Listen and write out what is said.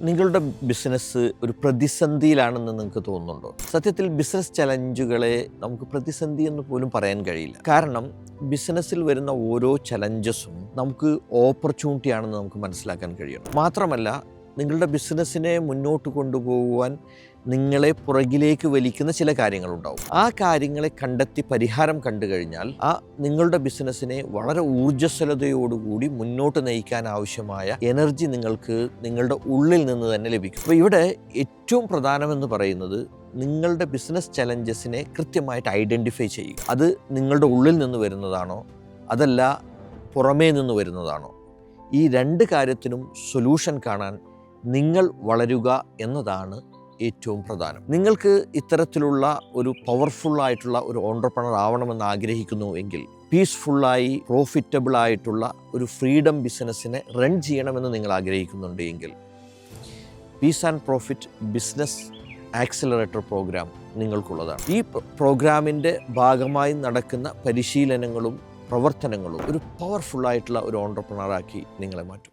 നിങ്ങളുടെ ബിസിനസ് ഒരു പ്രതിസന്ധിയിലാണെന്ന് നിങ്ങൾക്ക് തോന്നുന്നുണ്ടോ? സത്യത്തിൽ ബിസിനസ് ചലഞ്ചുകളെ നമുക്ക് പ്രതിസന്ധി എന്ന് പോലും പറയാൻ കഴിയില്ല. കാരണം ബിസിനസ്സിൽ വരുന്ന ഓരോ ചലഞ്ചസും നമുക്ക് ഓപ്പർച്യൂണിറ്റി ആണെന്ന് നമുക്ക് മനസ്സിലാക്കാൻ കഴിയണം. മാത്രമല്ല, നിങ്ങളുടെ ബിസിനസ്സിനെ മുന്നോട്ട് കൊണ്ടുപോകുവാൻ നിങ്ങളെ പുറകിലേക്ക് വലിക്കുന്ന ചില കാര്യങ്ങളുണ്ടാവും. ആ കാര്യങ്ങളെ കണ്ടെത്തി പരിഹാരം കണ്ടു കഴിഞ്ഞാൽ നിങ്ങളുടെ ബിസിനസ്സിനെ വളരെ ഊർജ്ജസ്വലതയോടുകൂടി മുന്നോട്ട് നയിക്കാൻ ആവശ്യമായ എനർജി നിങ്ങൾക്ക് നിങ്ങളുടെ ഉള്ളിൽ നിന്ന് തന്നെ ലഭിക്കും. അപ്പോൾ ഇവിടെ ഏറ്റവും പ്രധാനമെന്ന് പറയുന്നത് നിങ്ങളുടെ ബിസിനസ് ചലഞ്ചസിനെ കൃത്യമായിട്ട് ഐഡൻറ്റിഫൈ ചെയ്യുക. അത് നിങ്ങളുടെ ഉള്ളിൽ നിന്ന് വരുന്നതാണോ അതല്ല പുറമേ നിന്ന് വരുന്നതാണോ? ഈ രണ്ട് കാര്യത്തിനും സൊല്യൂഷൻ കാണാൻ നിങ്ങൾ വളരുക എന്നതാണ് ഏറ്റവും പ്രധാനം. നിങ്ങൾക്ക് ഇത്തരത്തിലുള്ള ഒരു പവർഫുള്ളായിട്ടുള്ള ഒരു ഓൺട്രപ്രണർ ആവണമെന്ന് ആഗ്രഹിക്കുന്നു എങ്കിൽ, പീസ്ഫുള്ളായി പ്രോഫിറ്റബിളായിട്ടുള്ള ഒരു ഫ്രീഡം ബിസിനസ്സിനെ റൺ ചെയ്യണമെന്ന് നിങ്ങൾ ആഗ്രഹിക്കുന്നുണ്ട് എങ്കിൽ, peace and profit business accelerator programme നിങ്ങൾക്കുള്ളതാണ്. ഈ പ്രോഗ്രാമിൻ്റെ ഭാഗമായി നടക്കുന്ന പരിശീലനങ്ങളും പ്രവർത്തനങ്ങളും ഒരു പവർഫുള്ളായിട്ടുള്ള ഒരു ഓൺട്രപ്രണറാക്കി നിങ്ങളെ മാറ്റും.